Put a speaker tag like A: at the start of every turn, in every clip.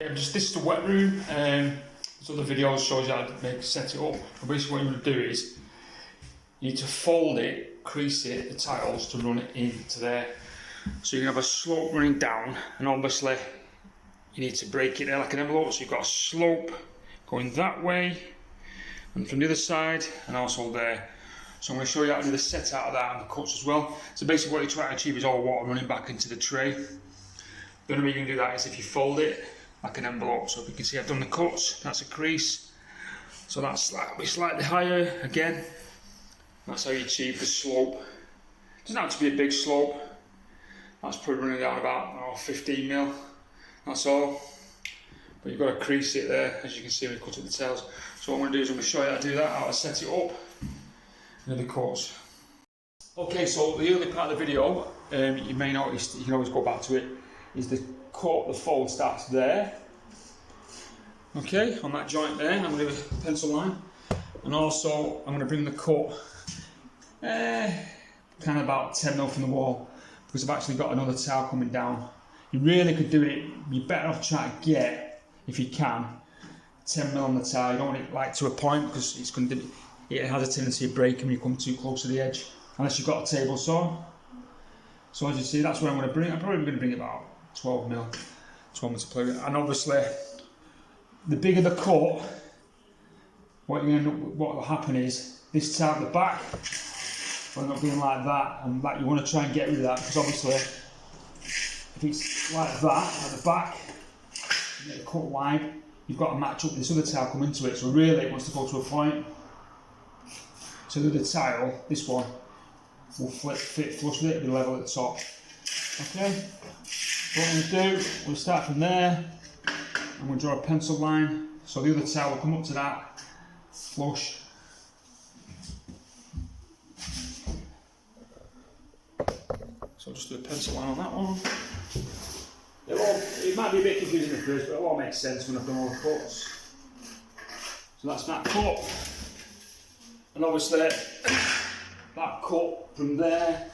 A: This is the wet room. So the video shows you how to set it up. But basically what you want to do is you need to fold it, crease it, the tiles to run it into there. So you can have a slope running down, and obviously you need to break it there like an envelope. So you've got a slope going that way and from the other side and also there. So I'm going to show you how to do the set out of that and the cuts as well. So basically what you're trying to achieve is all the water running back into the tray. The only way you can do that is if you fold it like an envelope. So if you can see I've done the cuts, that's a crease. So that's slightly higher again. That's how you achieve the slope. It doesn't have to be a big slope. That's probably running down about 15 mil. That's all. But you've got to crease it there, as you can see when you cut up the tails. So what I'm going to do is I'm going to show you how to do that, how to set it up, and the cuts. Okay, so the early part of the video, you may notice, you can always go back to it, is the cut, the fold starts there. Okay, on that joint there, I'm going to do a pencil line. And also, I'm going to bring the cut kind of about 10 mil from the wall, because I've actually got another tile coming down. You really could do it, you're better off trying to get, if you can, 10 mil on the tile. You don't want it like to a point, because it's going to, it has a tendency of breaking when you come too close to the edge, unless you've got a table saw. So as you see, that's where I'm going to bring. I'm probably going to bring about 12 mil to play with. And obviously, the bigger the cut, what will happen is this tile at the back will end up being like that, and that you want to try and get rid of that, because obviously, if it's like that at the back, you get the cut wide, you've got to match up with this other tile come into it. So really, it wants to go to a point. So the other tile, this one, will fit flush with it, be level at the top. Okay, what I'm going to do, we'll start from there, and we'll draw a pencil line, so the other tile will come up to that, flush. So just do a pencil line on that one. It might be a bit confusing at first, but it'll all make sense when I've done all the cuts. So that's that cut, and obviously that cut from there,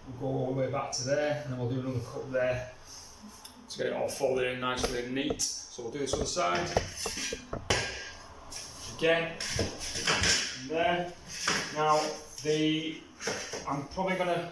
A: will go all the way back to there, and then we'll do another cut there to get it all folded in nicely and neat. So we'll do this other side again, from there. Now I'm probably gonna,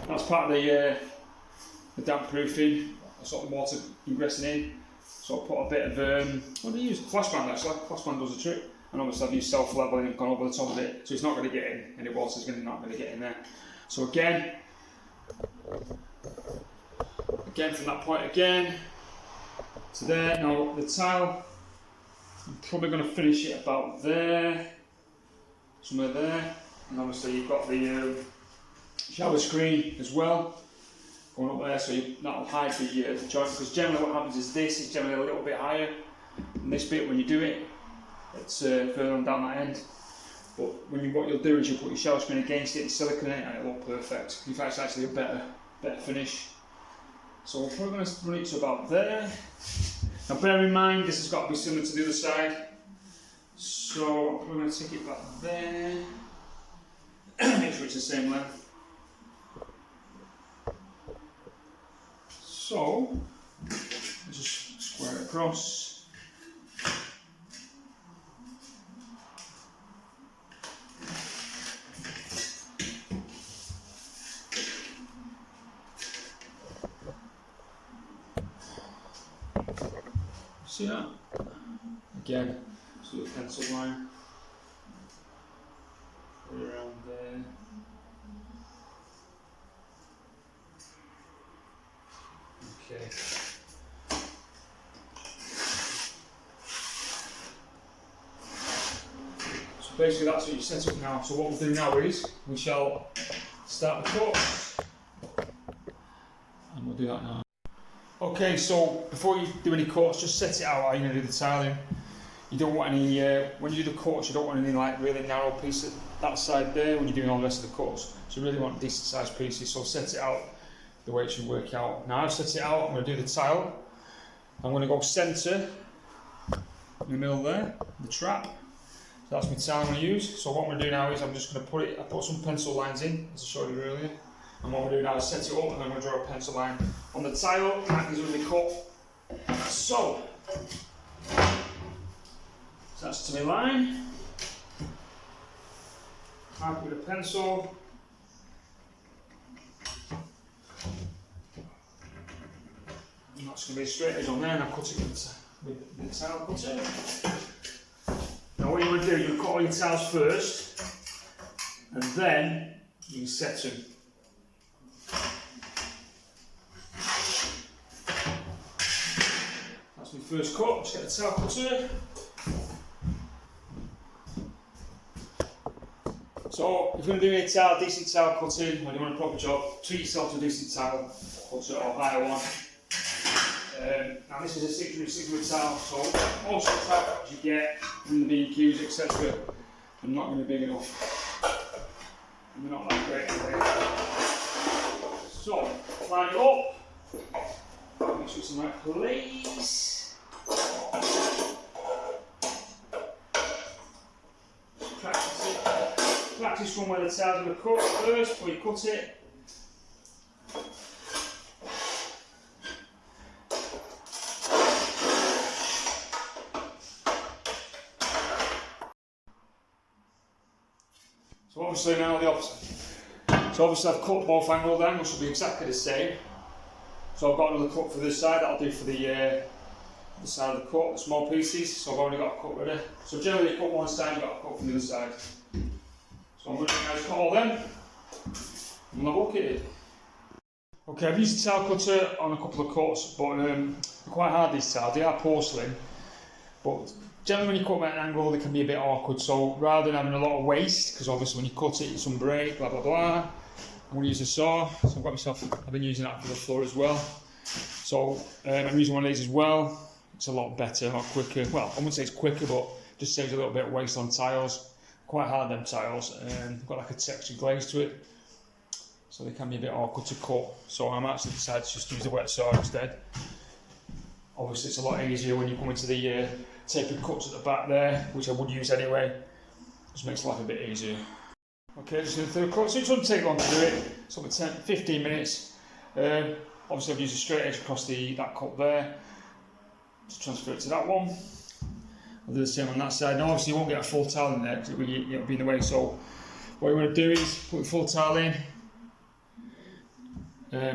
A: that's part of the damp proofing, sort of water ingressing in. So I'll put a bit of, what do I use? Flash band actually. Flash band does the trick. And obviously I've used self-leveling and gone over the top of it, so it's not going to get in. Any water's not going to get in there. So again from that point again to there. Now the tile, I'm probably going to finish it about there, somewhere there. And obviously you've got the shower screen as well going up there, so that'll hide the joint, because generally what happens is this is generally a little bit higher than this bit when you do it. It's further on down that end. But what you'll do is you'll put your shower screen against it and silicone it, and it'll look perfect. In fact, it's actually a better finish. So we're probably going to run it to about there. Now bear in mind, this has got to be similar to the other side. So we're going to take it back there. Make sure it's the same length. So, just square it across. See that? Again, just do a pencil line around there. Okay. So basically that's what you set up now. So what we'll do now is we shall start the cut, and we'll do that now. Okay, so before you do any cuts, just set it out how you're going to do the tiling. You don't want any, when you do the cuts, you don't want any like really narrow pieces that side there when you're doing all the rest of the cuts. So you really want decent sized pieces, so set it out the way it should work out. Now I've set it out, I'm going to do the tile. I'm going to go centre in the middle there, the trap. So that's my tile I'm going to use. So what I'm going to do now is I'm just going to put some pencil lines in, as I showed you earlier. And what I'm I'm going to do now is set it up and then I'm going to draw a pencil line on the tile, and that is going to be cut. So that's to my line. Mark with a pencil. And that's going to be a straight edge on there, and I'll cut it with the tile cutter. Now what you want to do, you cut all your tiles first, and then you can set them. That's my first cut. Just get the tile cutter. So if you're going to do a tile, decent tile cutting, when you want a proper job, treat yourself to a decent tile cutter or higher one. Now this is a 600 tile, so most of the tile cutters you get in the B&Qs, etc. are not going to be big enough. And they're not that great anyway. So line it up. Make sure it's in the right place. Practice it. Practice from where the tiles are cut first before you cut it. So obviously now the opposite. So obviously I've cut both angles, the angles should be exactly the same. So I've got another cut for this side, that'll do for the side of the cut, the small pieces, so I've already got a cut ready. So generally you cut one side, you've got a cut from the other side. So I'm going to cut all them, and we'll look at it. Okay, I've used the tile cutter on a couple of cuts, but they're quite hard these tiles, they are porcelain. But generally when you cut them at an angle they can be a bit awkward, so rather than having a lot of waste, because obviously when you cut it it's some break, blah blah blah, I'm going to use a saw. So I've been using that for the floor as well. So I'm using one of these as well. It's a lot better, a lot quicker. Well, I wouldn't say it's quicker, but just saves a little bit of waste on tiles. Quite hard them tiles, and they've got like a textured glaze to it, so they can be a bit awkward to cut. So I'm actually decided to just use the wet saw instead. Obviously it's a lot easier when you come into the tapered cuts at the back there, which I would use anyway. Just makes life a bit easier. Okay, just in the third cut, so it doesn't take long to do it. It's over 10-15 minutes. Obviously I've used a straight edge across that cut there to transfer it to that one. I'll do the same on that side. Now obviously you won't get a full tile in there because it'll be in the way, so what you want to do is put the full tile in,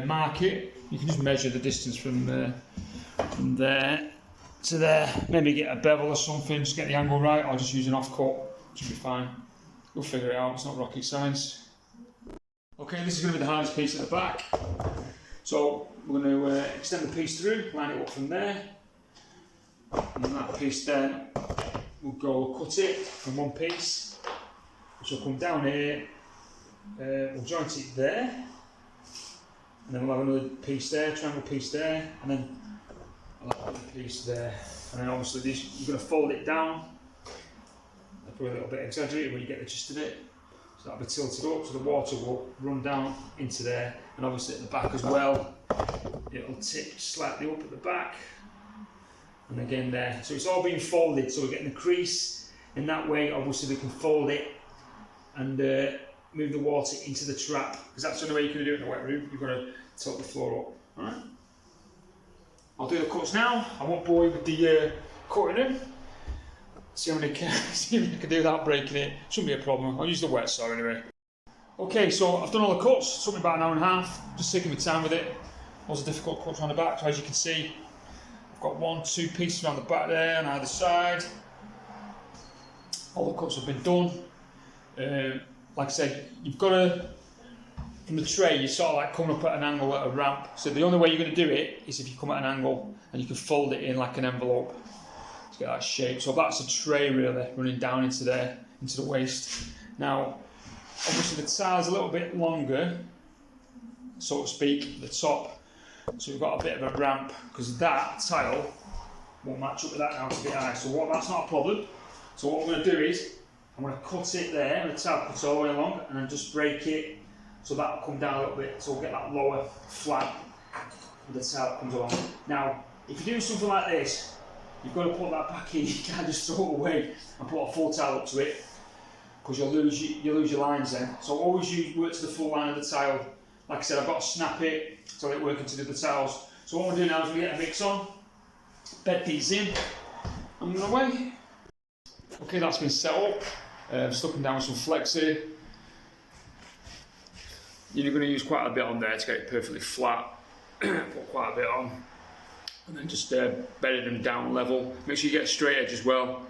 A: mark it. You can just measure the distance from there to there, maybe get a bevel or something, just get the angle right, or just use an offcut, should be fine. You'll figure it out, it's not rocket science. Okay, this is going to be the hardest piece at the back. So we're going to extend the piece through, line it up from there, and then that piece then we'll cut it from one piece, which will come down here, we'll joint it there, and then we'll have another piece there, triangle piece there, and then I'll have another piece there, and then obviously you're going to fold it down. I'll put a little bit exaggerated when you get the gist of it. So that'll be tilted up, so the water will run down into there, and obviously at the back as well, it'll tip slightly up at the back, and again there. So it's all being folded, so we're getting the crease, in that way obviously we can fold it and move the water into the trap, because that's the only way you can do it in a wet room. You've got to tilt the floor up. Alright? I'll do the cuts now. I won't bore you with the cutting them. See how many I can do without breaking it. Shouldn't be a problem. I'll use the wet saw anyway. Okay, so I've done all the cuts. It took me about an hour and a half. Just taking my time with it. Those are difficult cuts on the back. So as you can see, I've got 1-2 pieces around the back there on either side. All the cuts have been done. Like I said, you've got to, from the tray, you're sort of like coming up at an angle at a ramp. So the only way you're going to do it is if you come at an angle and you can fold it in like an envelope to get that shape. So that's a tray really running down into there, into the waist. Now, obviously the tile's a little bit longer, so to speak, at the top. So we've got a bit of a ramp because that tile won't match up with that now, it's a bit high. So that's not a problem. So what we're going to do is, I'm going to cut it there, and the tile cuts all the way along, and then just break it so that'll come down a little bit, so we'll get that lower flat and the tile comes along. Now, if you do something like this, you've got to put that back in. You can't just throw it away and put a full tile up to it, because you'll lose your lines then. So always work to the full line of the tile like I said, I've got to snap it to let it work into the other tiles. So what we'll do now is we'll get a mix on, bed these in, and we're away. Okay, that's been set up. Stuck them down with some flexi. You're going to use quite a bit on there to get it perfectly flat. Put quite a bit on, and then just bedded them down level. Make sure you get a straight edge as well.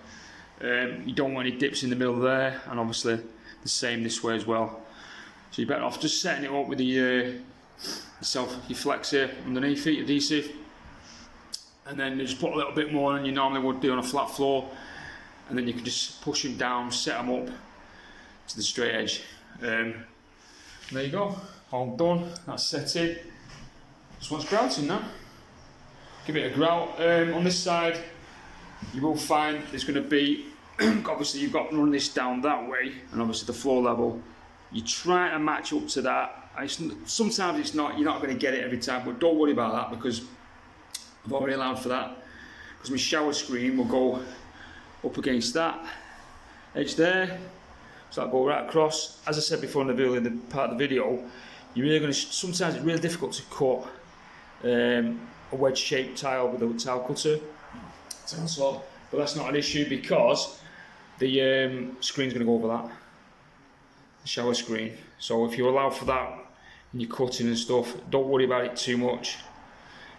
A: You don't want any dips in the middle there, and obviously the same this way as well. So you're better off just setting it up with your flexi underneath it, adhesive, and then you just put a little bit more than you normally would do on a flat floor, and then you can just push them down, set them up to the straight edge. There you go, all done. That's set in. Just wants grouting now. Give it a grout. On this side, you will find there's going to be, obviously you've got to run this down that way, and obviously the floor level, you try to match up to that. Sometimes it's not, you're not going to get it every time, but don't worry about that because I've already allowed for that. Because my shower screen will go up against that edge there, so that'll go right across. As I said before in the earlier part of the video, you're really going to, sometimes it's really difficult to cut a wedge-shaped tile with a tile cutter. But that's not an issue because the screen's going to go over that, the shower screen. So if you allow for that in your cutting and stuff, don't worry about it too much.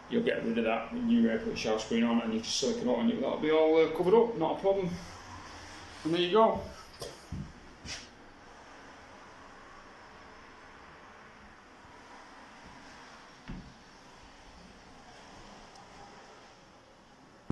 A: You'll get rid of that when you put the shower screen on, and you just silicone it on, that'll be all covered up, not a problem. And there you go.